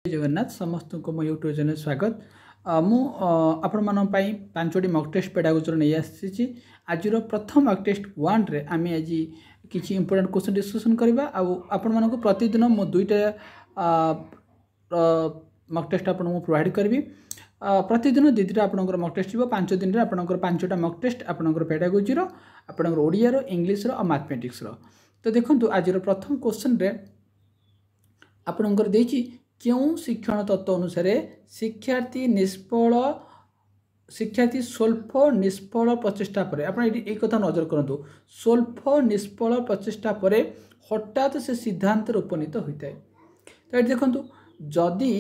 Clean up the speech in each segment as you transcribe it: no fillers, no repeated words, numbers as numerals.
जगन्नाथ समस्त को मो यूट्यूब चैनल स्वागत मु आपण मान पांचटी मक टेस्ट पेडागोचर नहीं आसी आज प्रथम मक टेस्ट 1 रे आम आज किसी इंपोर्टेंट क्वेश्चन डिस्कसन करवा आपण मान प्रतिदिन मो दुईटा मक टेस्ट आपको प्रोवाइड करी प्रतिदिन दीदी आपंकर मक टेस्ट हो 5 दिन में आपंकर 5टा मक टेस्ट आपंकर पेडागोजीर आपंकर ओडिया इंग्लिश और मैथमेटिक्स तो देखो आज प्रथम क्वेश्चन रे आपंकर देछि क्यों शिक्षण तत्व अनुसार शिक्षार्थी स्वल्प निष्फल प्रचेषा पर आप कथा नजर करूँ स्वल्प निष्फल प्रचेषा पर हठात से सिद्धांत उपनीत होता है। तो ये देखो जदि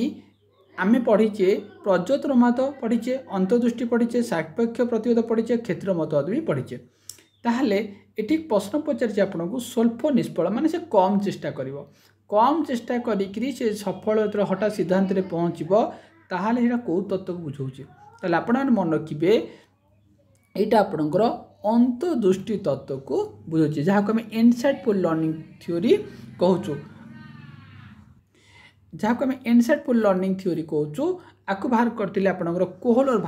आम पढ़ीचे प्रज्योत मत पढ़ीचे अंतर्दृष्टि पढ़ीचे सापेक्ष प्रतिरोध पढ़ीचे क्षेत्र मतवाद भी पढ़ीचे ताहले ये प्रश्न पचार आपको स्वल्प निष्फल माने से कम चेष्टा करिवो कम चेष्टा करी से सफल हठात सिद्धांत रे पहुँचब ताहले एटा को तत्व को बुझाऊँ ताहले आपण मन रखिए यहाँ आपणकर अंतर्दृष्टि तत्व को बुझाऊँ जहाँ को आम इनसाइटफुल लर्निंग थ्योरी कहूँ जहाँ को आम इनसाइटफुल लर्निंग थ्योरी कहूँ आपको बाहर करते आपणकर कोहलर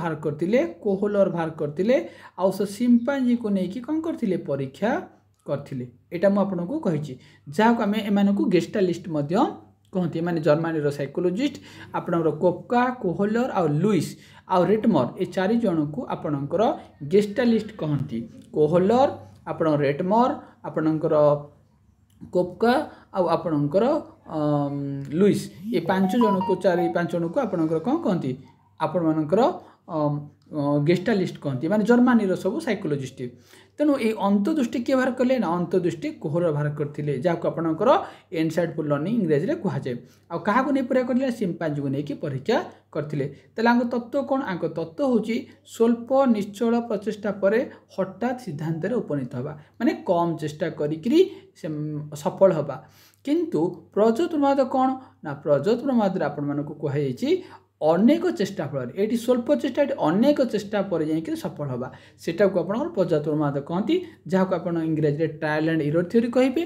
बाहर करते आउ से सिंपांजी को लेकिन कौन करते परीक्षा करथिले एटा मु आपनको कहिछि जहाँ को आम एम को गेस्टालिस्ट कहते माने जर्मनी साइकोलोजिस्ट आपणकर कोपका कोहलर आ लुइस आ रेटमर ए 4 जन को आपणकर गेस्टालिस्ट कहती कोहलर आपण रेटमर आपणकर कोपका आपणकर लुइस ये 5 जन को 4-5 जन को आपणकर कौन कहती आपण मानकर गेस्टालिस्ट कहती माने जर्मनी सब साइकोलोजिस्ट तेणु ये अंतर्दृष्टि किए बाहर कले ना अंतर्दृष्टि कोहलर बाहर करते जहाँ आपणकर इनसाइटफुल लर्निंग इंग्रेजी में कहुए क्या नहीं परीक्षा कर सिंपांजी को लेकिन परीक्षा करते तत्व कौन आंक तत्व हूँ स्वल्प निश्चल प्रचेषा पर हठात सिद्धांत उपनीत हवा माने कम चेष्टा करी सफल हवा किंतु प्रज्योत प्रमाद कौन ना प्रज्योत प्रमाद आपण कहुई अनेक चेष्टा फल ये स्वल्प चेष्टा अनेक चेष्टा पर जाकर सफल हवा सेटा को आप प्रज्योत प्रमाद कहती जहाँ को आप इंग्रेजी ट्रायल एंड एरर थ्योरी कहे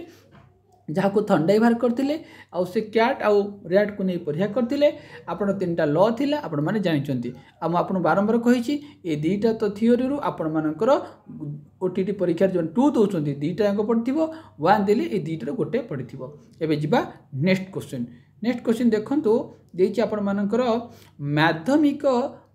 जहाँ को थंडाई बाहर करते आउ से कैट आउ रैट को नहीं परीक्षा करते आप 3टा लॉ थिला आपण माने जानिचंती आप बारंबार कही ये 2टा तो थ्योरी रू आपण मानकर ओटीटी परीक्षा जो 2 दौरान 2टा अंक पढ़ी 1 देले ये 2टार गोटे पढ़ी एवं जीवा नेक्स्ट क्वेश्चन देखो देछि आपण मानकर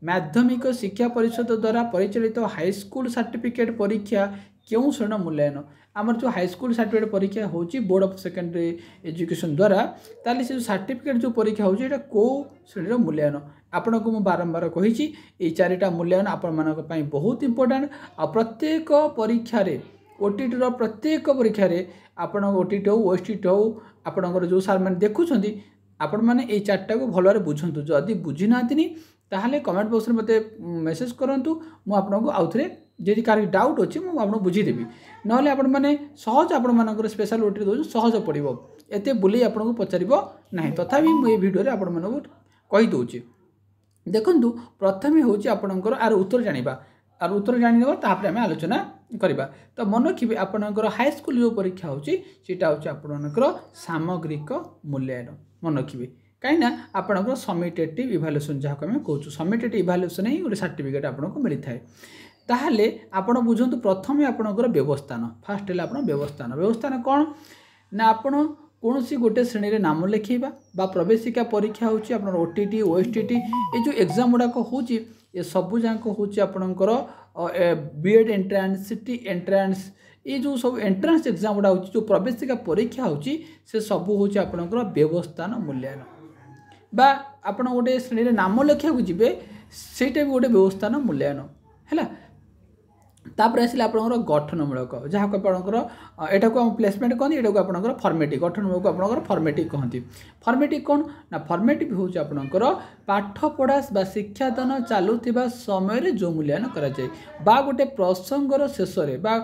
माध्यमिक शिक्षा परिषद द्वारा परिचालित हाईस्कूल सर्टिफिकेट परीक्षा क्यों श्रेणी मूल्यांकन आमर जो हाईस्कूल सर्टिफिकेट परीक्षा होची बोर्ड ऑफ सेकेंडरी एजुकेशन द्वारा ताली से सर्टिफिकेट जो परीक्षा होची एटा को श्रेणी मूल्यांकन आपण को बारंबार कही ये 4टा मूल्यांकन आपण मानक पई बहुत इंपोर्टेंट आ प्रत्येक परीक्षा रे ओटीटी प्रत्येक परीक्षा रे आपण ओटीटी हो ओएसटीटी हो आपणकर जो सार मैंने देखुं आपण मैंने ये 4टा को भल भाव बुझंतु जदि बुझी ना ताहले कमेंट बॉक्स में मते मेसेज करंतु मु आपनको आउ थे जदि कार डाउट अच्छी मुझे आपको बुझीदेवी ना आपण मैंने सहज आपण मानकर स्पेशल ओटी दो सहज पड़ो एत बुले आपको पचार ना तथापि मुझे भिडियो आपण मानक कहीदे देखु प्रथम हूँ आपणकर आर उत्तर जाना आर उत्तर जाणीने आम आलोचना करवा तो मन रखिए आपणकर हाईस्कूल जो परीक्षा होटा हूँ आपणकर सामग्रिक मूल्यांकन मन रखिए कहीं आपणकर समिटेटिव इभालुएसन जहाँ आम कहूँ समिटेटिव इभालुएसन ही गोटे सर्टिफिकेट आपको मिलता है ताहले आपण बुझंतु प्रथम आपणकर व्यवस्थान फास्ट है आप व्यवस्थान कौन ना आपण कौन सी गोटे श्रेणी रे नाम लिखेबा बा प्रवेशिका परीक्षा होची आपन ओटीटी ओएसटीटी ये जो एग्जाम गुड़ाक होची ये सबू जाक होची आपणकर बीएड एंट्रांस सिटी एंट्रांस ये जो सब एंट्रांस एग्जाम गुड़ा होची जो प्रवेशिका परीक्षा होची से सबू होची आपणकर व्यवस्थान मूल्यांकन बा आपण गोटे श्रेणी रे नाम लिखा जीवे सेटा भी गोटे व्यवस्थान मूल्यांकन है तापर आसिले आपणकर गठनमूलक जहाँ को आपणकर एटा को प्लेसमेंट कहते एटा को आपणकर फॉर्मेटिव गठनमूलक आपणकर फॉर्मेटिव कहती फॉर्मेटिव कौन ना फॉर्मेटिव हूँ आपणकर पाठ पढ़ा बा शिक्षादान चलुवा समय जो मूल्यांकन करा जाए बा गोटे प्रसंगर शेष बा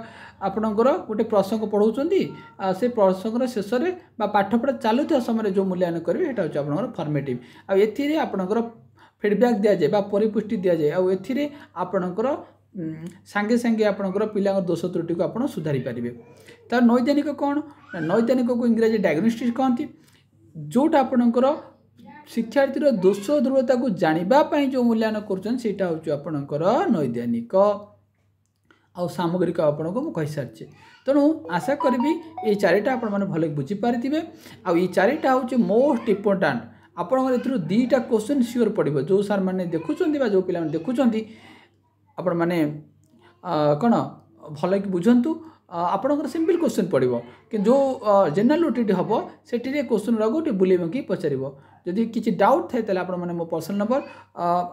आपणकर गोटे प्रसंग पढ़ाऊँच से प्रसंगर शेष बा पाठ पढ़ा चलुवा समय जो मूल्यांकन करेंगे यहाँ हूँ आपणकर फॉर्मेटिव आउ आपणकर फीडबैक दि जाए परिपुष्टि दि जाए आउ आपणकर सांगे सांगे आपणकर पिला दोष त्रुटि को आप सुधारी पारे तार नैदानिक कौन नैदानिक को इंग्राजी डायग्नोस्टिक्स कहती जोटा आपणकर शिक्षार्थी दोष दुर्बलता को जानापी जो मूल्यांकन कर नैदानिक आउ सामग्रिक आपन को कही सारी तेणु आशा करी ये चारिटा आपण भल बुझीपारे आई चारिटा हूँ मोस्ट इम्पोर्टाट आपंकर दुईटा क्वेश्चन सियोर पड़ो जो सार मैंने देखुं जो पिला देखुं आपण मैंने कौन भल कि बुझंतु आपंकर सिंपल क्वेश्चन पड़ो कि जो जनरल ओटीटी हम से क्वेश्चन गुड़ा बुले बांकी पचार जदि किसी डाउट थाए तो आप मो पर्सनल नंबर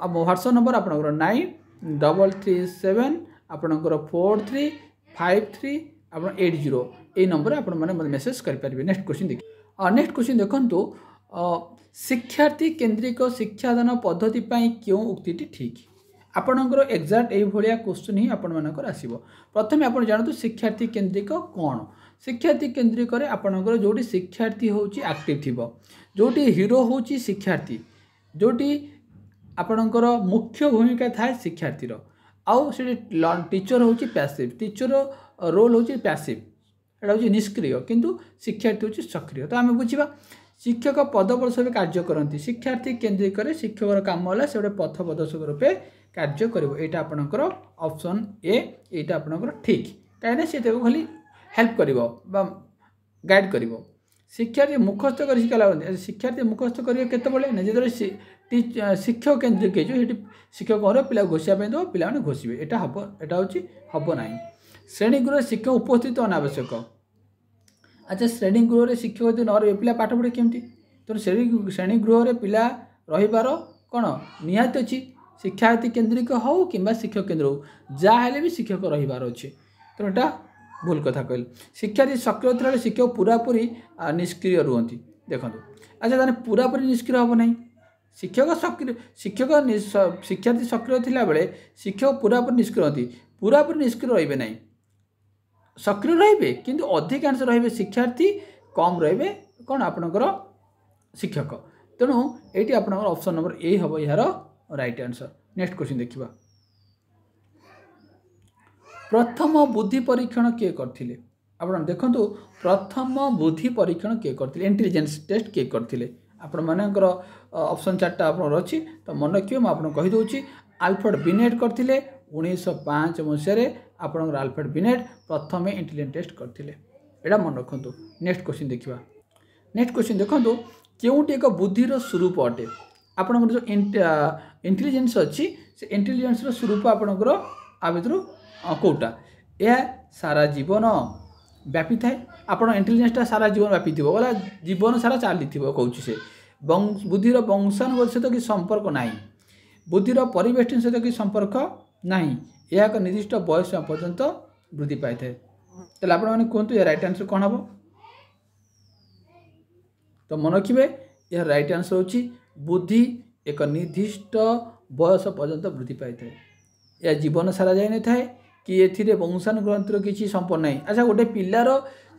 मो व्हाट्सएप नंबर आपंकर 9337 आपंकर 4353 आप 80 ये नंबर आप मेसेज करेंगे। नेक्स्ट क्वेश्चन देखिए नेक्स्ट क्वेश्चन देखो शिक्षार्थी केन्द्रिक शिक्षादान पद्धति क्यों उक्ति ठीक आपणकर एक्जाक्ट ये भाया क्वेश्चन ही आपर आसो प्रथम आप जानतु शिक्षार्थी केन्द्रिक कौन शिक्षार्थी केन्द्रिक आपणकर जोटी शिक्षार्थी हूँ एक्टिव थी जोटी हीरो हूँ शिक्षार्थी जोटी आपणकर मुख्य भूमिका थाए शिक्षार्थीर आउ से टीचर हूँ पैसिव टीचर रोल हूँ पैसिव एटा हूँ निष्क्रिय किंतु शिक्षार्थी हूँ सक्रिय तो आम बुझा शिक्षक पदप्रदर्शक कार्य करती शिक्षार्थी केन्द्रिक शिक्षक काम है से गोटे पथ प्रदर्शक रूपे कार्य कर आपणकर ऑप्शन ए यहाँ आपणकर ठीक कहीं सी खाली हेल्प कर गाइड कर शिक्षार्थी मुखस्थ कर शिक्षा शिक्षार्थी मुखस्थ करेंगे केतबले जो शिक्षक केन्द्रिक शिक्षक पिला घोषापी दो पिला घोषे यहाँ हम हम ना श्रेणीगृह शिक्षक उपस्थित अनावश्यक अच्छा श्रेणीगृह शिक्षक यदि न रही पिला पाठ पढ़े केमती तेणु श्रेणीगृह पिला रहीबार कौन निहाती अच्छी शिक्षार्थी केन्द्रिक हो कि शिक्षक केन्द्र हो जहाँ भी शिक्षक रहीबार अच्छे तेणु यहाँ भूल कथा कहल शिक्षार्थी सक्रिय थे शिक्षक पूरापूरी निष्क्रिय रुहति देखो अच्छा ताने पूरापूरी निष्क्रिय हम ना शिक्षक सक्रिय शिक्षार्थी सक्रिय थिला बेले शिक्षक पूरापूरी निष्क्रिय होती पूरापूरी निष्क्रिय रही ना सक्रिय रे किंतु अधिकांश रे शिक्षार्थी कम रे कौन आपणकर शिक्षक तेणु ये आपणकर ऑप्शन नंबर ए हम यार राइट आंसर। नेक्स्ट क्वेश्चन देखिबा प्रथम बुद्धि परीक्षण किए करथिले आपण देखंतु प्रथम बुद्धि परीक्षण किए करथिले इंटेलिजेंस टेस्ट किए करथिले आपण मानकर ऑप्शन चारटा आपन अछि तो मन रखियो म आपन कहि दोछि अल्फ्रेड बिनेट करथिले 1905 मसिया आपन अल्फ्रेड बिनेट प्रथम इंटेलिजेंस टेस्ट करथिले एडा मन रखंतु। नेक्स्ट क्वेश्चन देखिबा नेक्स्ट क्वेश्चन देखंतु केउटी एक बुद्धिर स्वरूप अटे आपण जो इंटेलिजेंस अच्छी से इंटेलिजेंस स्वरूप आपणकर आ भर कौटा यह सारा जीवन व्यापी थाए आप इंटेलिजेंसटा सारा जीवन व्यापी थी गला जीवन सारा चली कौच से बुद्धिर वंशानुगत सहित कि संपर्क ना बुद्धिर परिवेष्टन सहित कि संपर्क ना यह एक निर्दिष्ट बयस पर्यंत वृद्धि पाई थाए तो आपने कहतु यह राइट आंसर कौन हम तो मन रखिए यह राइट आंसर होची बुद्धि एक निर्दिष्ट बयस पर्यंत वृद्धि पाई थाए यह जीवन सारा जाए थाए कि ए वंशानुग्रंथर किसी संपर्क ना अच्छा गोटे पिलार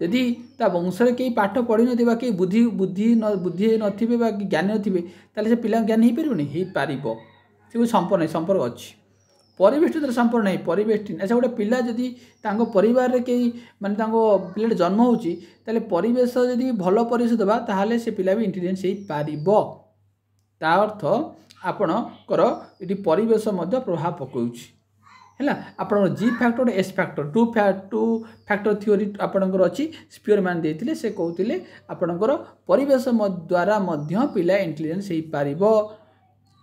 यदि ता वंश कई पाठ पढ़ी ना कई बुद्धि बुद्धि बुद्धि नथिबे ज्ञानी नथिबे ताले से पिला ज्ञान हो पारनी हो पारिबो से संपर्क ना संपर्क अच्छी परिवेष्टित संपर्क ना परिवेष्टि अच्छा गोटे पिला जदि तांको परिवार रे कई माने तांको पिला जन्म होची ताले परिवेश जदि भल परिवेश देबा ताहाले से पिला भी इंटेलिजेंस हो पारिबो ता अर्थ आपणकर ये परिवेश मध्य प्रभाव पकाउछि है आपन जी factor S factor two factor theory आपणकर अच्छी स्पीयरमैन देते से कहते आपणकर परिवेश द्वारा मध्य पिला इंटेलिजेंस हो पारिबो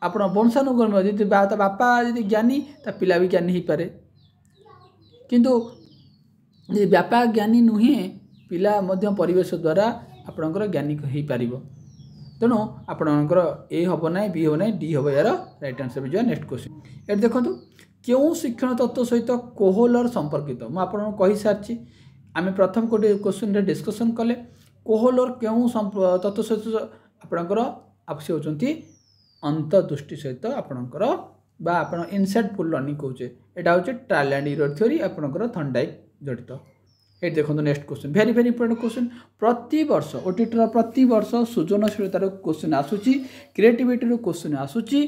आपण वंशानुक्रम यदि बापा यदि ज्ञानी ता पिला भी ज्ञानी हो पारे किंतु यदि बापा ज्ञानी नुहे पिला मध्य परिवेश द्वारा आपणकर ज्ञानी हो पारिबो तेणु आपणकर ए हम ना बी हम ना डी हम यार राइट आंसर भी। नेक्स्ट क्वेश्चन ये देखो क्यों शिक्षण तत्व सहित कोहलर संपर्कित मुझे कही सारी आम प्रथम गोटे क्वेश्चन डिस्कसन कले कोहलर क्यों तत्व सहित आपणकर आपसी होती अंतर्दृष्टि सहित आपणकर बा आपण इनसाइटफुल लर्निंग कहे यहाँ हूँ ट्रायल एंड एरर थ्योरी आपणकर थर्नडाइक जड़ित ये देखो next question very very important question प्रति वर्ष ओटीटीर प्रति वर्ष सृजनशीलतार क्वेश्चन आसूची क्रिएटिविटी क्वेश्चन आसूची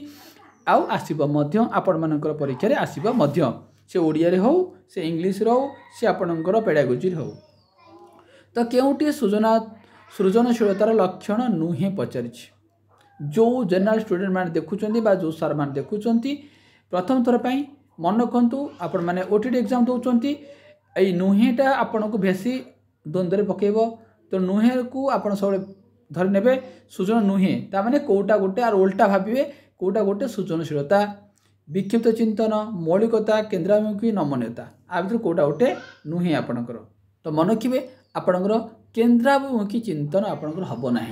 आउ आसीबो मध्य आपण मानकर परीक्षा रे आसीबो मध्य से ओडिया रे हो से इंग्लिश रे हो से आपणकर पेडागोजी रे हो तो केउटी सृजनशीलतार लक्षण नुहे पचारिछि जो जनरल स्टूडेंट मैंने देखुं बा जो सर मैंने देखुं प्रथम थर पर मन रखु आपण मैंने ओटीटी एग्जाम दौरान ये नुहेटा आपन को बेसी द्वंद्व पकेब तो नुहे को आप सब धरी ने सृजन नुहे ताने कौटा गोटे और उल्टा भावे कौटा गोटे सृजनशीलता विक्षिप्त चिंतन मौलिकता केन्द्राभिमुखी नमनीयता आ भर कौटा गोटे नुहे आपणकर तो मन रखिए आपणकर केन्द्राभिमुखी चिंतन आपणकर हम ना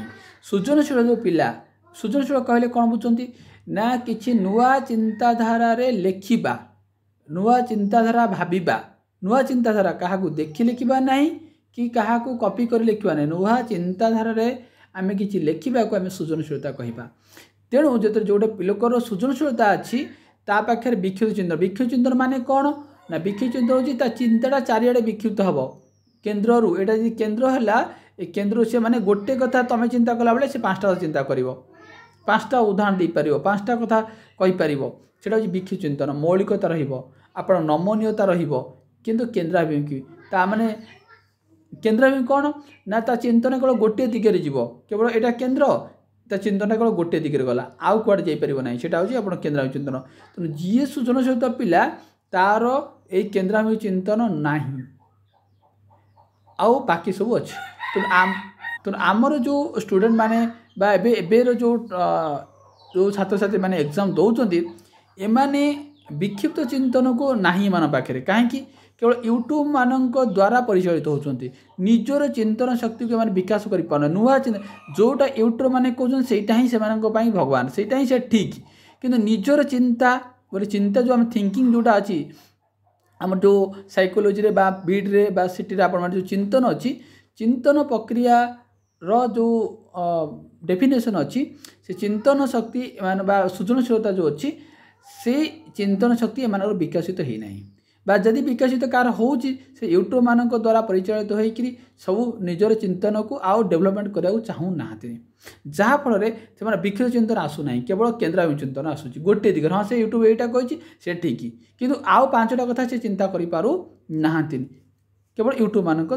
सृजनशील जो पिला सृजनशील कहले कौन बुझुंट ना कि नुआ चिंताधारा लेखिबा नुआ चिंताधारा भाविबा नुआ चिंताधारा क्या देखि लिखा ना कि क्या कॉपी कर लिखा ना नुआ चिंताधारा आम कि लेखा को आम सृजनशीलता कहवा तेणु जो जोटे लोकर सृजनशीलता अच्छी ता पाखे विक्षिप्त चिंतन माने कौन ना विक्षिप्त चिंतन हूँ चिंताटा चारिड़े विक्षिप्त हम केन्द्र रू एटा जी केन्द्र है केन्द्र से माने गोटे कथा तुम चिंता कला बेले से पांचटा चिंता कर पांचटा उदाहरण दे पार पांचटा कथा कहीपर से विक्षिप्त चिंतन मौलिकता रप नमनीयता रु केन्द्राभिमुखी ताने केन्द्राभिमुखी कौन ना ता चिंतन केवल गोटे दिगरे जीव केवल यहाँ केन्द्र ता चिंतन केवल गोटे दिगरे गला आउ कुआडे जापर ना से आप केन्द्राभिमुखी चिंतन तेणु जी सृजनशीलता पिला तार ये केन्द्राभिमुखी चिंतन ना आउ बाकी सब अच्छे तेणु आमर जो स्टूडेंट माने बा एबेर जो छात्र छात्री माने एग्जाम दौरान एमाने विक्षिप्त चिंतन को नाही मान पाखे कहीं केवल यूट्यूब मान द्वारा परिचालित होती निजर चिंतन शक्ति को विकास कर नुआ जोटा यूट्यूब मैंने कहते सेटा ही से भगवान सेटा ही से ठीक किंतु निजर चिंता गोटे चिंता जो आम थिंकिंग जोटा अच्छी आम जो साइकोलोजी रे बा बीड रे बा सिटी रे आपण जो चिंतन अच्छी चिंतन प्रक्रिया रो जो डेफिनेशन अच्छी से चिंतन शक्ति मान बा सृजनशीलता जो अच्छी से चिंतन शक्ति एम विकसित होना बा जदि विकसित कार हो यूट्यूब मान द्वारा परिचालित होकर सब निजर चिंतन को आउ डेवलपमेंट करने चाहू ना जहाँफल से विक्षिप्त चिंतन आसूना केवल केन्द्राभिमुखी चिंतन आसूँ गोटे दिग हाँ से यूट्यूब यहाँ कही से ठीक किंतु आउ पांचटा कथा से चिंता करना केवल यूट्यूब मान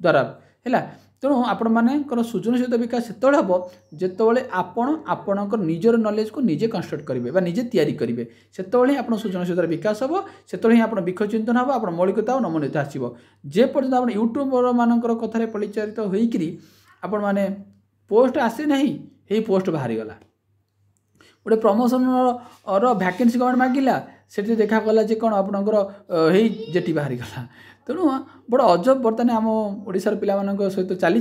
द्वारा है तेणु आपण मानकर सृजनशील विकास से हम जिते आपणकर निजर नॉलेज को निजे कंस्ट्रक्ट करेंगे निजे तैयारी करेंगे से आप सृजनशील विकास हम से आप विक्षिप्त चिंतन हम आप मौलिकता और नमनीयता आसो जेपर्यंत आप यूट्यूबर मानकर कथार परिचालित होकर आपण मैंने पोस्ट आसी ना यही पोस्ट बाहरी गला गोटे प्रमोशन वैकेंसी गवर्नमेंट मागिला से देखागला कौन आपणकर जेटी बाहरी गला तेणु बड़ा अजब बर्तमान आम ओडिशार पिला सहित चली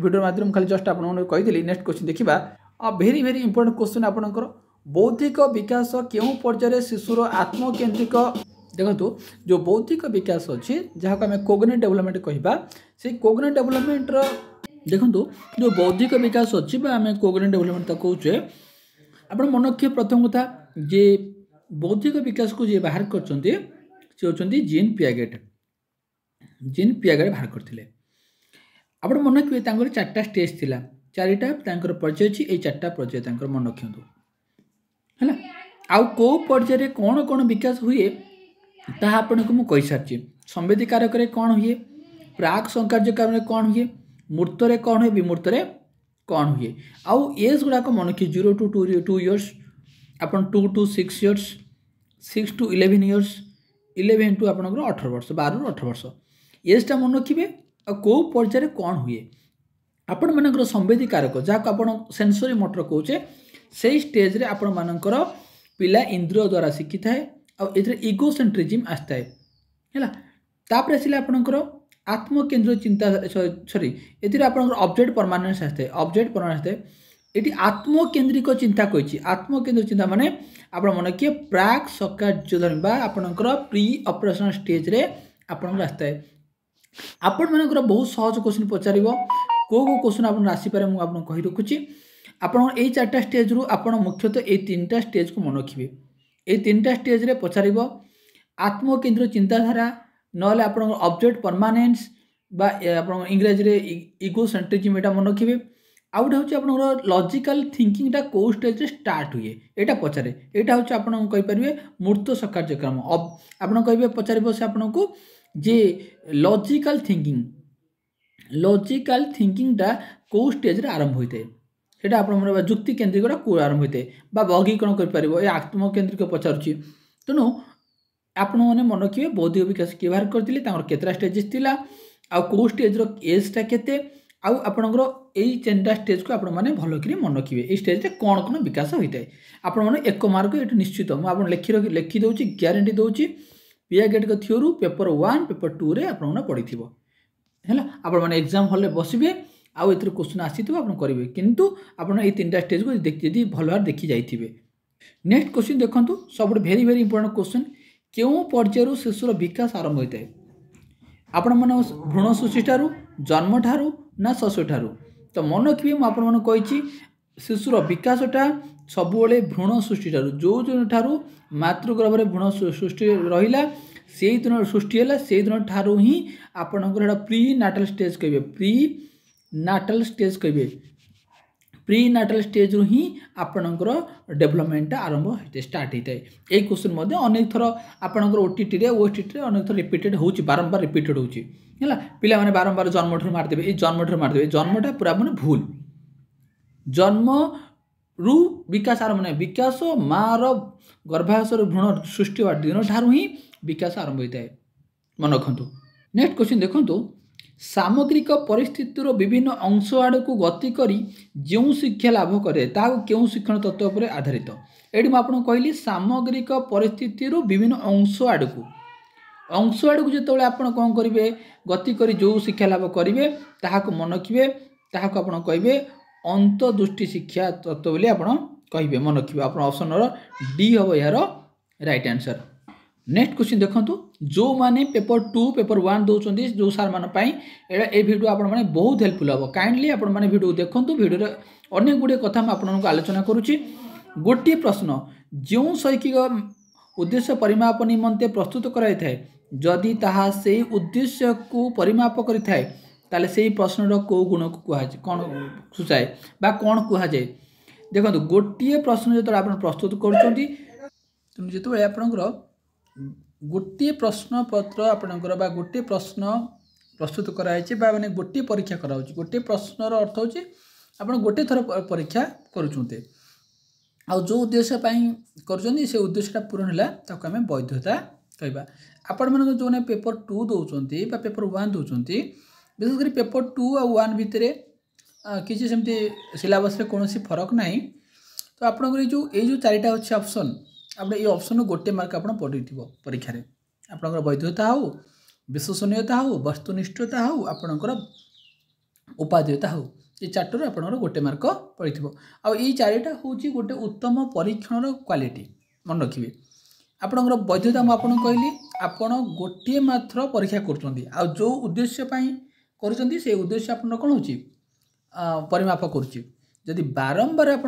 वीडियो माध्यम खाली जस्ट आपको कही नेक्स्ट क्वेश्चन देखा भेरी भेरी इंपोर्टेंट क्वेश्चन आपणकर बौद्धिक विकास क्यों पर्यायर शिशुर आत्मकेन्द्रिक देखो जो बौद्धिक विकास अच्छे जहाँ आम कोग्निटिव डेवलपमेंट कहवा से कोग्निटिव डेवलपमेंट देखो जो बौद्धिक विकास अच्छी आम कोग्निटिव डेवलपमेंट कहे आप मन रखिए प्रथम कथा जे बौद्धिक विकास को जी बाहर कर जीन पियागेट बाहर करते आप मन रखिए चार्टा स्टेज थी चारिटा पर्याय अच्छी ये चार्टा पर्याय मन रखु है आउ कौ पर्यायर कौन कौन विकास हुए ताहा आपन को मुझे सारी संवेदी कारक कौन हुए प्राक संकार्यक्रम कौन हुए मूर्त कौन हुए विमूर्त कौन हुए आउ एज गुड़ाक मन रखिए 0 to 2 years upon 2 to 6 years 6 to 11 years 11 to आप 18 वर्ष 12 ରୁ 18 वर्ष एजटा मन रखिए कौ पर्यायर कौन हुए आपण मानकर संवेदी कारक जहाँ आप सेंसरी मोटर कहे से स्टेज रे आपण मानकर पिला इंद्रिय द्वारा शिखी थाए इगोसेंट्रिज्म आसता है तापर आसिले आपणकर आत्मकेन्द्र चिंता सॉरी ये ऑब्जेक्ट परमानेंस आसता है ऑब्जेक्ट परमानेंस आसता है ये आत्मकेन्द्रिक चिंता कही आत्मकेन्द्र चिंता माने आप मन किए प्राक सकार्यधर्मी बा आपणकर प्री ऑपरेशनल स्टेज रे आपणकर आसता है आपण मानकर बहुत सहज क्वेश्चन पचार कौ क्वेश्चन आप आसीपे मुझे आपको कही रखुच्छी आप चार्टा स्टेज रु आप मुख्यतः ये 3टा स्टेज को मन रखिए ये 3टा स्टेज रे पचार आत्मकेन्द्र चिंताधारा ना आप ऑब्जेक्ट परमानेंस बा इंग्राजी रे इगोसेंट्रिज्म यहाँ मन रखिए आउ गोटे हूँ आप लॉजिकल थिंकिंगटा कौ स्टेज रे स्टार्ट हुए यहाँ पचारे यहाँ हूँ आप कहींपारे मूर्त सकार्यक्रम आप कहे पचार से आपन को जे लॉजिकल थिंकिंगटा कौ स्टेज रे आरंभ होता है सेटा आपण जुक्ति केन्द्रिकटा को आरंभ होता है वर्गीकरण कर आत्मकेन्द्रिक पचारुची तेणु आपण मैंने मन रखिए बौद्धिक विकास किए बाहर करते केतटा स्टेजेस थिला आ को स्टेज एजटा केते आपणकर यही 3टा स्टेज को आपण मैंने भलक मन रखिए ये स्टेज कौन कौन विकास होता है आपण मैंने 1 मार्क ये निश्चित मुझे लिखी दूसरी ग्यारंटी दूसरी पियागेट थ्योरू पेपर 1 पेपर 2 रे आपण पढ़ी है आपण मैंने एग्जाम हॉल बसबे आउ एथर क्वेश्चन आसी आप करेंगे किंतु आपड़ ये 3टा स्टेज को जी भल भाव देखी जाइए। नेक्स्ट क्वेश्चन देखो सब भेरी भेरी इंपोर्टेंट क्वेश्चन क्यों पर्यायर शिशुर विकास आरंभ होता है आपण मन भ्रूण सृष्टि ठारू जन्म ठारू ना शश ठारू तो मन रखिए मुझे शिशुर विकासटा सबुले भ्रूण सृष्टि ठारू जो ठारू मातृगर्भ में भ्रूण सृष्टि रहा से दिन सृष्टि है से दिन ठारू ही आपणकर प्री नाटाल स्टेज कहे प्री नाटाल स्टेज कहे प्री नाटाल स्टेज रु ही आपणकर डेभलपमेंट आरंभ होते स्टार्ट होता है। ये क्वेश्चन अनेक थर आपणकर ओटीटी अनेक थर रिपीटेड हो बारंबार रिपीटेड होगा पिला माने बारंबार जन्म ठार मारदेवे ये जन्म ठार मारदेवे जन्मटा पूरा माने भूल जन्म रु विकास आरंभ नहीं विकास मार गर्भाशय भ्रूण सृष्टि होगा दिन ठार ही विकास आरंभ होता है मन रखु। नेक्स्ट क्वेश्चन देखो सामग्रिक परिस्थितिर विभिन्न अंश आड़ को गति करी जो शिक्षा लाभ करे क्यों शिक्षण तत्व पर आधारित ये मुझे कहली सामग्रिक परिस्थितिर विभिन्न अंश आड़ को जो आप कौन करेंगे गति करी जो शिक्षा लाभ करेंगे ताहाको मन रखिए ताहाको आपण कहे अंतदृष्टि शिक्षा तत्व बोली आप कहे मन रखिए आप ऑप्शन डी हम यार राइट आंसर। नेक्स्ट क्वेश्चन देखो जो माने पेपर 2 पेपर 1 दौरान जो सार मान ये वीडियो आपण मैंने बहुत हेल्पफुल हम काइंडली आपण मैंने वीडियो देखो वीडियो अनेक गुड़े कथा आपको आलोचना करुच्ची गोटे प्रश्न जो शैक्षिक उद्देश्य परिमाप निमंते प्रस्तुत कराई जदि ताहा से उद्देश्य को परिमाप करें ताले से प्रश्नर कौ गुण को कहुए कौन सूचाए बा कौन कहुए देखो गोटे प्रश्न जो आप प्रस्तुत कर आपणकर गोटे प्रश्न पत्र आपणकर गोटे प्रश्न प्रस्तुत कराई माने गोटे परीक्षा कराऊँ गोटे प्रश्नर अर्थ होची आप गोटे थर परीक्षा करुँचे आ जो उद्देश्य कर उद्देश्यटा पूरण है आम वैधता कहवा आपण मन जो पेपर 2 दौरान पेपर 1 दौरान विशेषकर पेपर 2 आ 1 भितर किसी सेमती सिलेबस कौन फरक ना तो आपंकर जो 4टा अच्छे ऑप्शन आप ये ऑप्शन गोटे मार्क आप पढ़ी परीक्षा आपंकर वैधता हो विश्वसनीयता हो वस्तुनिष्ठता हो आपंकर उपादेयता हो ये 4टू आपंकर गोटे मार्क पढ़ी आ 4टा हूँ गोटे उत्तम परीक्षण क्वालिटी मन रखिए आपंकर वैधता मुझे कहली आपण गोटे मात्र परीक्षा कर जो उद्देश्य कर से उद्देश्य आप कौन हो परिमाप करुँची बारंबार आप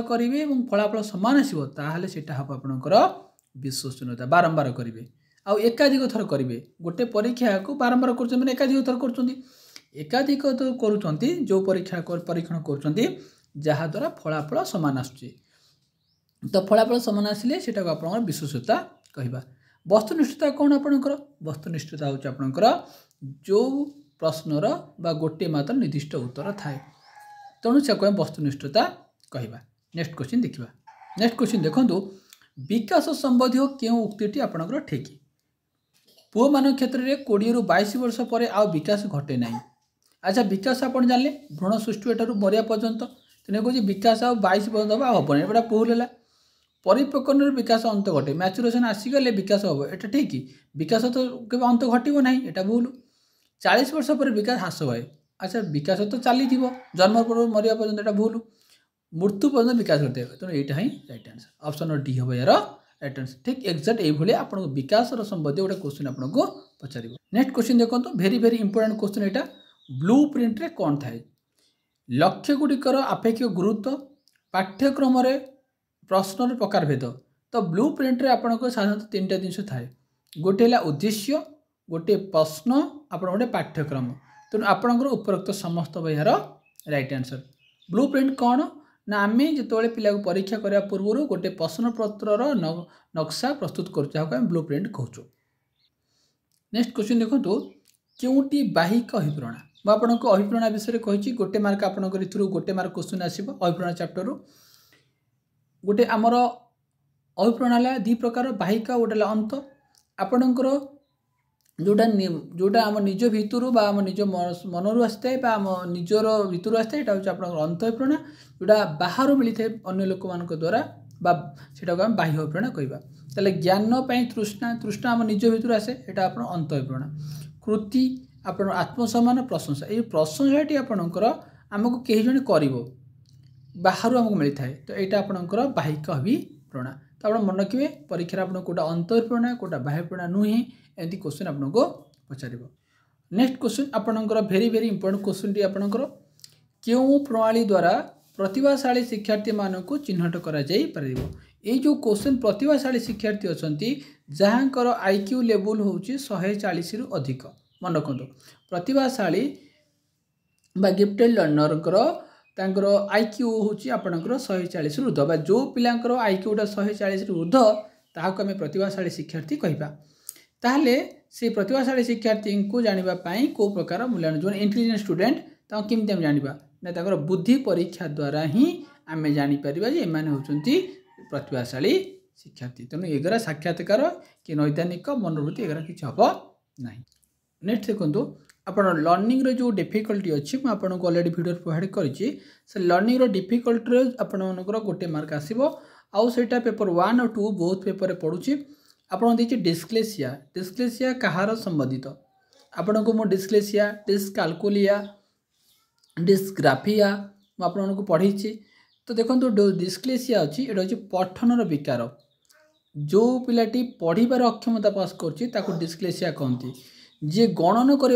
करेंगे फलाफल सामान आसो ताहले सेटा हम आपणकर विश्वसनीयता बारंबार करेंगे आउ एकाधिक थर करेंगे गोटे परीक्षा को बारंबार कर एकाधिक थर एकाधिक कर जो परीक्षण कर जहाद्वारा फलाफल सामान आसुचे तो फलाफल सामान आसिले सेटा को आपणकर विश्वसनीयता कहवा। वस्तुनिष्ठता कौन आपणकर वस्तुनिष्ठता हूँ आपणकर जो प्रश्नर बा गोटे मात्र निर्दिष्ट उत्तर थाए तेणु से कह वस्तुनिष्ठता कहवा। नेक्स्ट क्वेश्चन देखा नेक्स्ट क्वेश्चन देखो विकास संबंधी क्यों उक्ति आपणकर ठीक पुओ मान क्षेत्र में 20 ରୁ 22 वर्ष पर आउ विकास घटे ना। अच्छा विकास आप जानले भ्रूण सृष्टि एठार मरिया पर्यंत तेने कह विकास आ 22 पर्यंत हम एटा भूल है परिपक्वन विकास अंत घटे मैच्युरेशन आसीगले विकास हम एटा ठीक विकास तो केवल अंत घटो ना एटा भूल 40 वर्ष पर विकास ह्रास हुए। अच्छा विकास तो चली जन्म पर मरिया पर्यंत एटा भूल मृत्यु पर्यंत विकास घटे तेणु यहाँ ही राइट आंसर ऑप्शन डी हम यार राइट आंसर ठीक एक्जाक्ट ये आपको विकास संबंधी गोटे क्वेश्चन आपको पचार। नेक्स्ट क्वेश्चन देखो भेरी भेरी इंपोर्टेंट क्वेश्चन यहाँ ब्लू प्रिंट रे कौन थाए लक्ष्य गुड़िकर आपेक्षिक गुरुत्व पाठ्यक्रम प्रश्न प्रकार भेद तो ब्लू प्रिंट रे आपको साधारणतः 3टा जिनस थाए गोटे है उद्देश्य गोटे प्रश्न आप गोटे पाठ्यक्रम तेणु आपणकर उपरोक्त समस्त यार राइट आंसर। ब्लू प्रिंट कौन ना आम जो पिला को परीक्षा करने पूर्व गोटे प्रश्न पत्रर नक्शा प्रस्तुत कर ब्लू प्रिंट कहूँ। नेक्स्ट क्वेश्चन देखो क्योंटी बाहिक अभिप्रेरणा आपको अभिप्रेरणा विषय कही गोटे मार्क आपंकर गोटे मार्क क्वेश्चन आसो अभिप्रेरणा चैप्टर गोटे आमर अभिप्रेरणा दी प्रकार बाहिका गोटे अंत आपणकर जोटा आम निज भितर आम निज मनरू आसता है आम निजर भितर आसता है यहाँ हूँ अंत अभिप्रेरणा जोटा बाहर मिलता है अन्य लोक मान द्वारा सेटा को आम बाह्य अभिप्रेरणा कहवा ताले ज्ञान तृष्णा तृष्णा आम निज भितर आसे यहाँ आप अंत अभिप्रेरणा कृति आप आत्मसम्मान प्रशंसा ये प्रशंसाटी आपणकर आमको कहीं जन कर बाहर आमको मिलता है तो यहाँ आपणकर बाहिक अभिप्रेरणा तो आप मन रखिए परीक्षा आप कोटा अंत अभिप्रेरणा कोटा बाह्य अभिप्रेरणा नुहे एमती क्वेश्चन आपको पचार। नेक्स्ट क्वेश्चन आपणकर भेरी भेरी इंपोर्टेंट क्वेश्चन टी आपणकर क्यों प्रणाली द्वारा प्रतिभाशाली शिक्षार्थी मानक चिन्हट करा जाई परिबो ये जो क्वेश्चन प्रतिभाशाली शिक्षार्थी अच्छा जहाँकर आईक्यू लेवल हूँ 140 रु अधिक मन रखु प्रतिभाशाली गिफ्टेड लर्नर आईक्यू हूँ आपंकर 140 ऊर्ध बा जो पिलांकर आईक्यूटा 140 ऊर्ध ताकू आम प्रतिभाशाली शिक्षार्थी कहवा ताहले से प्रतिभाशाली शिक्षार्थी को जानापी कौ प्रकार मूल्यांकन जो इंटेलिजेंट स्टूडेंट केमती आम जाना ना बुद्धि परीक्षा द्वारा ही आम जापर एम होती प्रतिभाशाली शिक्षार्थी तेणु एगरा साक्षात्कार कि नैदानिक मनोवृत्ति एगरा किसी हम ना। नेक्स्ट देखो आप लर्निंग जो डिफिकल्टी अच्छी मुझे अलरेडी भिडियो प्रोवाइड करी लर्निंग डिफिकल्टी आपंकर गोटे मार्क आसो आउ सेटा पेपर 1 और 2 बहुत पेपर पड़ुची आपन देखिए डिस्क्लेसिया डिस्क्लेसिया कहार संबंधित आपण को मो डिस्क्लेसिया डिस्काल्कुलिया डिस्ग्राफिया मुझे पढ़ी तो देखो डिस्क्लेसिया अच्छी ये हूँ पठनर विकार जो पिलाटी पढ़ार अक्षमता पास कर डिस्क्लेसिया कहती जी गणन कर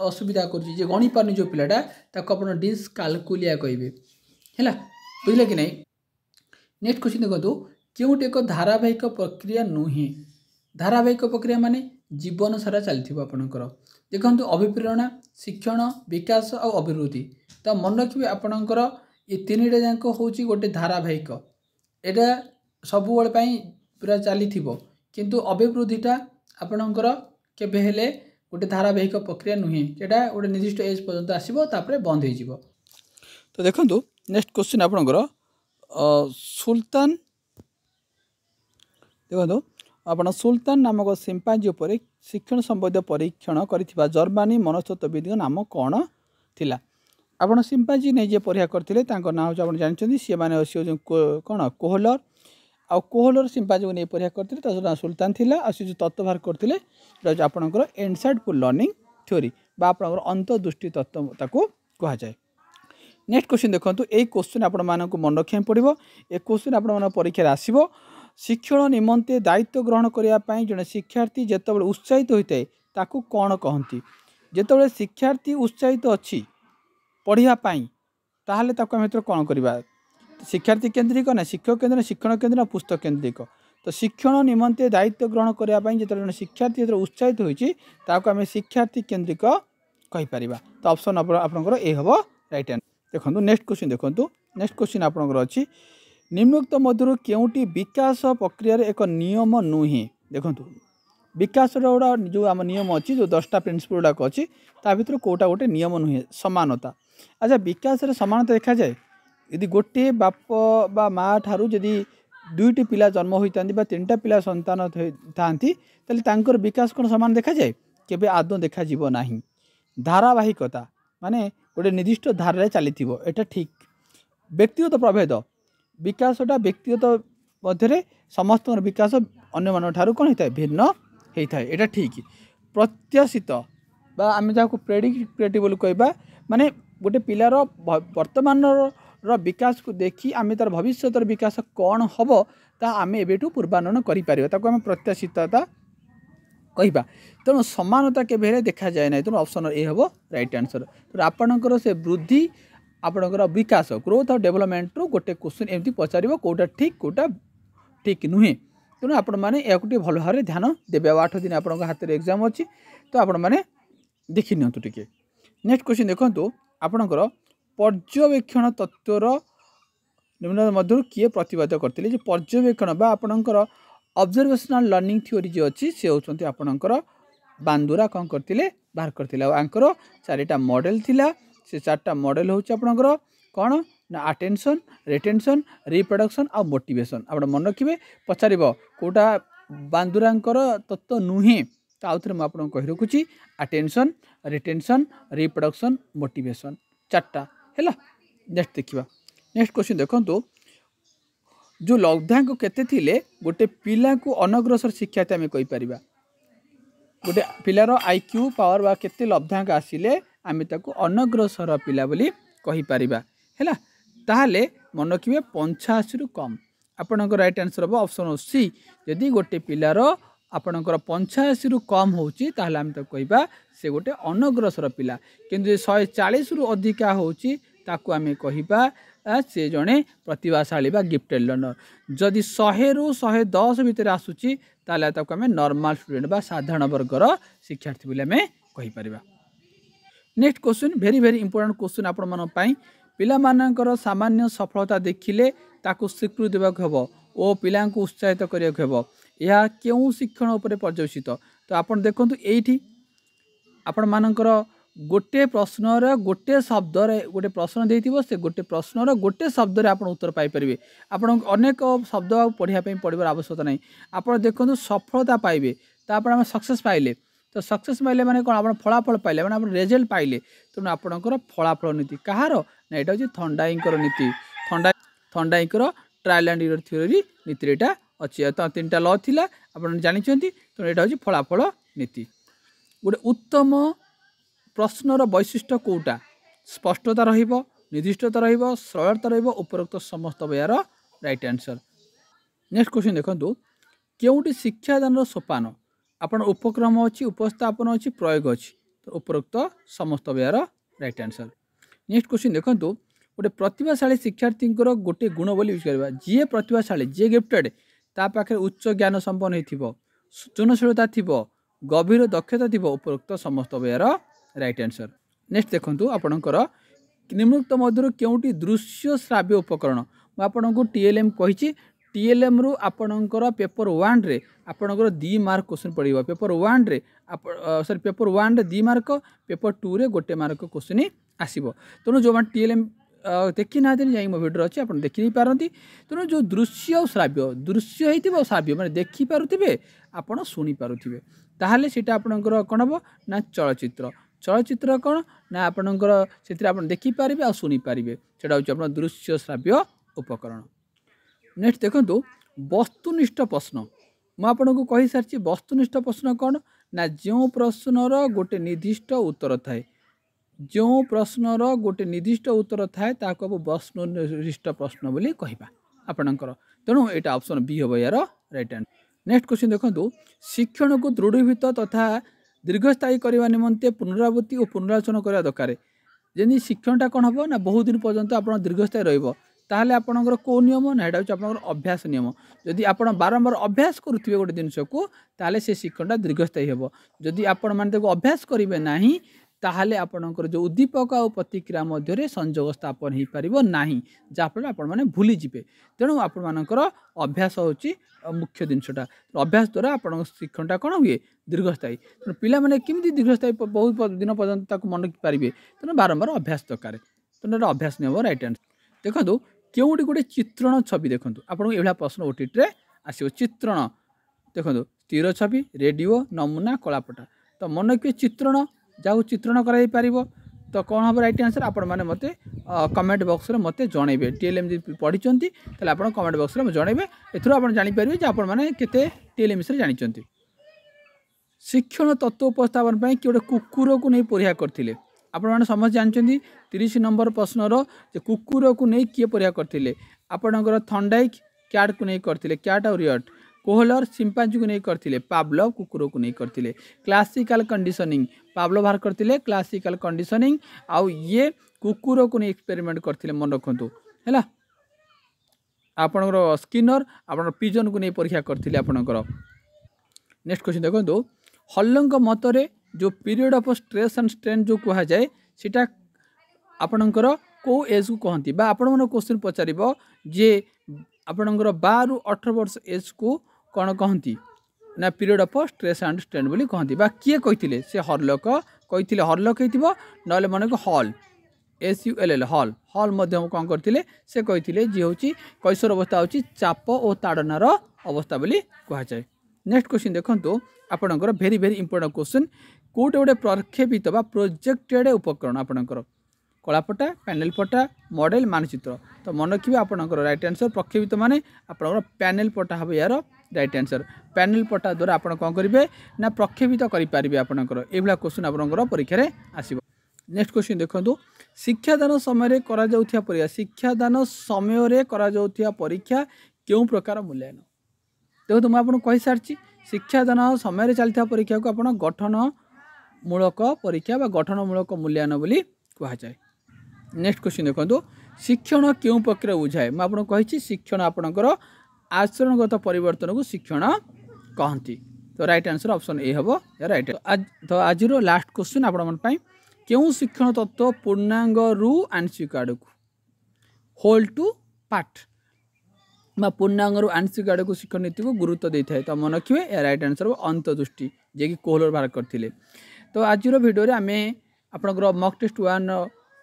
असुविधा कर गणी पार्नी जो पिलाटा ताको आप डिस्काल्कुलिया कहे है बुझे कि नहीं। नेक्स्ट क्वेश्चन देखो क्योंटे एक धारावाहिक प्रक्रिया नुहे धारावाहिक प्रक्रिया माने जीवन सारा चलती आपणकर देखो अभिप्रेरणा शिक्षण विकास और अभिवृद्धि तो मन रखिए आपणकर ये तीन टा जाक हूँ गोटे धारावाहिक एटा सब पूरा चली किंतु अभिवृद्धिटा आपणकर केबे हेले गोटे धारावाहिक प्रक्रिया नुहे एटा गोटे निर्दिष्ट एज पर्यंत आसो बंद हो। तो देखो नेक्स्ट क्वेश्चन आपणकर सुल्तान देखो आपण सुल्तान नामक सिम्पांजी उपर शिक्षण संबंधी परीक्षण करथिबा जर्मनी मनस्तत्वविद नाम कौन थिला आपण सिम्पांजी ने जे परीक्षा करथिले तांको नाम आपण जानछन्ती सी माने कौन कोहलर आ कोहलर सिम्पांजी को ने परीक्षा करथिले ता नाम सुल्तान थिला आ जो तत्व बाहर करथिले आपणकर इनसाइटफुल लर्निंग थ्योरी बा आपणकर अंतर्दृष्टि तत्व ताको कहा जाय। नेक्स्ट क्वेश्चन देखो ये क्वेश्चन आपण मानक मन रखा पड़ो ए क्वेश्चन आपण परीक्षा आसो शिक्षण निमंते दायित्व ग्रहण करने जड़े शिक्षार्थी जितेबाला उत्साहित होता है ताकू कौन कहती जितेबाला शिक्षार्थी उत्साहित अच्छी पढ़ाई ताहले ताकू आम कौन करवा शिक्षार्थी केन्द्रिक ना शिक्षक केन्द्र शिक्षण केन्द्र पुस्तक केन्द्रिक तो शिक्षण निमंते दायित्व ग्रहण करने जो जड़े शिक्षार्थी जो उत्साहित होती शिक्षार्थी केन्द्रिक कहीपर तो ऑप्शन आपंकर ए हम राइट आंसर। देखो नेक्स्ट क्वेश्चन देखो नेक्स्ट क्वेश्चन आपंकर अच्छी निम्नोक्त मध्य केउटी विकास प्रक्रिया एक नियम नुहे देखो विकास गुड़ा जो आम नियम अच्छी जो 10टा प्रिंसिपल गुड़ाक अच्छी ता भर कौटा गोटे नियम नुहे समानता। अच्छा विकास समानता देखा जाए यदि गोटे बाप बा माँ ठारू जदि 2टी पिला जन्म होता 3टा पिला संतान था विकास कौन सामान देखा जाए केबे आदौ देखा जीव नाही। धारावाहिकता माने गोटे निर्दिष्ट धारा चली एटा ठीक। व्यक्तिगत प्रभेद विकासटा व्यक्तिगत मध्य समस्त विकास अन्य मान ठारू कौन होता है भिन्न होता है एटा ठीक। प्रत्याशित बा आम जहाँ प्रेडिक्टेबल कहबा माने गोटे पिलार वर्तमान विकास को देखी आम तार भविष्य विकास कौन हम ता आम एबेठू पूर्वानुमान करें आम प्रत्याशितता कहवा तेणु समानता केबे देखा जाए ना तेणु ऑप्शन ए हम राइट आंसर। तो आपणकर से वृद्धि आपणकर विकास ग्रोथ और डेवलपमेंट रो गोटे क्वेश्चन एमती पचार कौटा ठीक नुहे तेणु आपण मैंने या भल भाव ध्यान देवे 8 दिन आप हाथ में एग्जाम अच्छी तो आपण मैंने देखी नियंतु टिके। नेक्स्ट क्वेश्चन देखो आपणकर पर्यवेक्षण तत्वर निम्न मध्य किए प्रतिपादित करते जो पर्यवेक्षण बा आपणकर ऑब्जर्वेशनल लर्निंग थ्योरी जो अच्छी से होती आपणकर बांदुरा कौन करते बाहर करते आंकर 4टा मॉडल थिला से 4टा मॉडल होची आपनकर कौन ना अटेंशन रिटेंशन रिप्रोडक्शन आ मोटिवेशन आप मन रखिए पचारिबो कोटा बांदुरांकर तत्व नुहे तो आउ थे मुझे कही रखुची अटेंशन रिटेंशन रिप्रोडक्शन मोटिवेशन 4टा है। नेक्स्ट देखा नेक्स्ट क्वेश्चन देखो जो लब्धांक केते थिले गोटे पिला को अनग्रसर शिक्षा आम कहीपर गोटे पिलार आईक्यू पावर बा केते लब्धांक आसिले आम ताको अनग्रसर पिला बोली कहीपर है। ताहले मन रखिए 85 रु कम आपणकर राइट आंसर हम ऑप्शन सी यदि गोटे पिलार आपणकर 85 रु कम होची ताहले आम ताको कहबा से गोटे अनग्रसर पिला किंतु 140 रु अधिका होची ताको आम कहबा से जड़े प्रतिभाशाली बा गिफ्टेड लर्नर जदि 100 रु 110 भितर आसूची ताले ताको आम नॉर्मल स्टूडेंट बा साधारण वर्गर शिक्षार्थी बोली आम कहीपर। Next question very very important question आपण मन पई पिला मानकर सामान्य सफलता देखिले ताको स्वीकृति देबाक हेबो ओ पिला को उत्साहित करिया हेबो यह केउ शिक्षण उपरे पर्यवसित तो आपण देखंतु एठी आपण मानकर गोटे प्रश्नर गोटे शब्द गोटे प्रश्न देथिबो से गोटे प्रश्नर गोटे शब्द रे आपण उत्तर पाई परिबे आपण अनेक शब्द पढ़िया पई पढ़िबार आवश्यकता नहीं आपण देखंतु सफलता पाइबे तापर हम सक्सेस पाइले तो सक्सेस पाइले माने कोन आपण फलाफल पाइले माने आपण रिजल्ट पाइले तो आपणकर फलाफल नीति कहार ना एटा होची थंडाईकर नीति थंडाईकर ट्रायल एंड एरर थ्योरी नीति एटा अछि तो 3टा लॉ थिला आपण जानि छथि तो एटा होची फलाफल नीति। गोटे उत्तम प्रश्नर वैशिष्ट्य कोटा स्पष्टता रहिबो निर्दिष्टता रहिबो सरलता रहिबो उपरोक्त समस्त बयार राइट आंसर। नेक्स्ट क्वेश्चन देखंतु केउटी शिक्षादान सोपान आपण उपक्रम अच्छी उपस्थापन अच्छी प्रयोग अच्छी तो उपरोक्त समस्त बयार राइट आंसर। नेक्स्ट क्वेश्चन देखंतु गोटे प्रतिभाशाली शिक्षार्थी गोटे गुण बोली यूज करबा जी प्रतिभाशाली जी गिफ्टेड ता पाखे उच्च ज्ञान संपन्न होइथिबो सृजनशीलता थिबो गभीर दक्षता थिबो उपरोक्त समस्त बयार राइट आंसर। नेक्स्ट देखंतु आपणकर निम्नोक्त मध्य केउटी दृश्य श्राव्य उपकरण मैं आपको टीएलएम कही टीएलएम रु आपणकर पेपर 1 रे आपणकर 2 मार्क क्वेश्चन पड़ो पेपर 1 रे सॉरी पेपर 1 रे 2 मार्क पेपर 2 रे गोटे मार्क क्वेश्चन आसीबो तेणु जो टीएलएम देखी ना जाई मो वीडियो अच्छी आप देखी नहीं पारती तेणु जो दृश्य और श्राव्य दृश्य होइतिबो श्राव्य माने देखि पारुथिबे आपण सुनी पारुथिबे ताहाले सेटा आपणकर कोन हबो ना चलचित्र चलचित्र कौन ना आपणकर से आप देखी पारे आ शुणी पारे से आप दृश्य श्राव्य उपकरण। नेक्स्ट देखो वस्तुनिष्ठ प्रश्न मुझे कही सारी वस्तुनिष्ठ प्रश्न कौन ना जो प्रश्नर गोटे निर्दिष्ट उत्तर थाए जो प्रश्नर गोटे निर्दिष्ट उत्तर थाए ताको वस्तुनिष्ठ प्रश्न बोली कहबा आपणकर तेणु यहाँ ऑप्शन बी हम यार राइट आंसर। नेक्स्ट क्वेश्चन देखो शिक्षण को दृढ़ीभूत तथा दीर्घस्थायी करने निमंते पुनरावृत्ति और पुनरालोचना करने दरकार जमी शिक्षणटा कौन हम ना बहुत दिन पर्यंत आप दीर्घस्थायी रहा आपणकर कौ नियम ना यहाँ हूँ आप अभ्यास नियम जदि आप बारंबार अभ्यास करुवे गोटे जिनस को ताले से शिक्षणटा दीर्घस्थायी हम जदि आपण मैंने अभ्यास करेंगे ना ताहले आपणकर जो उद्दीपक और प्रतिक्रिया मध्य संजोग स्थापन हो पार ना जहाँफल आप भूली जाए तेणु आपर अभ्यास हूँ मुख्य जिनसटा अभ्यास द्वारा आप शिक्षणटा कौन हुए दीर्घस्थायी तेणु पिला माने केमिति दीर्घस्थायी बहुत दिन पर्यंत मन पारे तेणु बारंबार अभ्यास दरकार तेणु अभ्यास नहीं हम राइट आंसर। देखो केउटी गोटे चित्रण छवि देखो आपको ये प्रश्न ओटीटी आसो चित्रण देखो स्थिर छवि रेडियो नमूना कलापटा तो मन रखिए चित्रण जहाँ चित्रण कर तो कौन हम राइट आंसर आपण मैंने मत कमेंट बॉक्स में मत जनइबे टीएलएम पढ़ी आप कमेंट बॉक्स में जनइबे एथुर आप जापर जे आपण मैंने केते टीएलएम विषय जानी। शिक्षण तत्व उपस्थापन पर किए गोटे कुकुर को नहीं परीक्षा करते आपण मैंने समझ जानते 30 नंबर प्रश्नर कुकुर को नहीं किए परीक्षा करते आपणकर थंडाइक क्याट को नहीं करते क्याट और रियट कोहलर चिंपांजी को नहीं करते पावलो कुकुर को नहीं करते क्लासिकल कंडीशनिंग पावलो बाहर करते क्लासिकल कंडीशनिंग आउ ये कुकुर को नहीं एक्सपेरिमेंट करते मन रखु है आपणकर स्किनर आप पिजन को नहीं परीक्षा करते आपणकर। नेक्स्ट क्वेश्चन देखो हल्लंक मतरे जो period of stress and strain जो कह जाए सीटा आपणकर को एज को कहती आपण मन क्वेश्चन पचार जे आपणकर 12 ରୁ 18 वर्ष एज को कौन कहती ना period of stress and strain बोली कहती बा किए कही से हरलोक कही हरलोक हो ना मन को हल SULL हल हल कौन करते से कही जी हूँ कैशोर अवस्था हूँ चाप और ताड़नार अवस्था बोली कहुए। नेक्स्ट क्वेश्चन देखो आपणकर भेरी भेरी इंपोर्टेंट क्वेश्चन कौटे गोटे प्रक्षेपित बा प्रोजेक्टेड उपकरण आपणकर कलापटा पैनेल पटा मॉडल मानचित्र तो मन रखिए आपणकर राइट आंसर प्रक्षेपित माने आपणकर पैनेल पटा हम यार राइट आंसर पैनेल पटा द्वारा आप कौन करेंगे ना प्रक्षेपित करेंगे आपणकर ये क्वेश्चन आपणकर परीक्षा रे आसीबो। नेक्स्ट क्वेश्चन देखो शिक्षादान समय करा जाउथिया परीक्षा शिक्षादान समय करा जाउथिया परीक्षा क्यों प्रकार मूल्यांकन देखो तो मुझे कही सारी शिक्षादान समय चलता परीक्षा को आप गठनमूलक परीक्षा गठनमूलक मूल्यांकन बोली कहुए। नेक्स्ट क्वेश्चन देखो शिक्षण क्यों प्रक्रिया बुझाए मुझे आपको कही शिक्षण आपणकर आचरणगत परिवर्तन को शिक्षण कहती तो राइट आंसर ऑप्शन ए हम राइट। तो आज लास्ट क्वेश्चन आपण क्यों शिक्षण तत्व पूर्णांग रु आंशिक आड़ को होल टू पार्ट पूर्णांग रु आंशिक आड़ को शिक्षण नीति को गुरुत्व देता है तो मन रखिए राइट आंसर हम अंतदृष्टि जे कि कोहलर बाहर करते। तो आज भिडियो आम आपंकर मक टेस्ट 1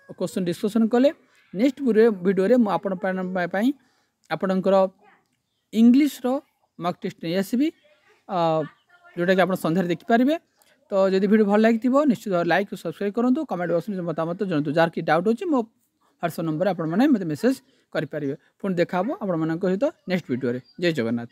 क्वेश्चन डिस्कसन कले नेक्स्ट भिडियो मुझे आपणकर इंग्लीश मक टेस्ट नहीं आसबि जोटा कि आप सन्धार देखिपारे। तो जब वीडियो भल लगी निश्चित भाव लाइक और सब्सक्राइब करूँ कमेंट बॉक्स में मतामत जनातु जार कि डाउट अच्छे मो व्हाट्सएप नंबर आपने मत मेसेज करेंगे पुणी देखा आप सहित नेक्स्ट वीडियो जय जगन्नाथ।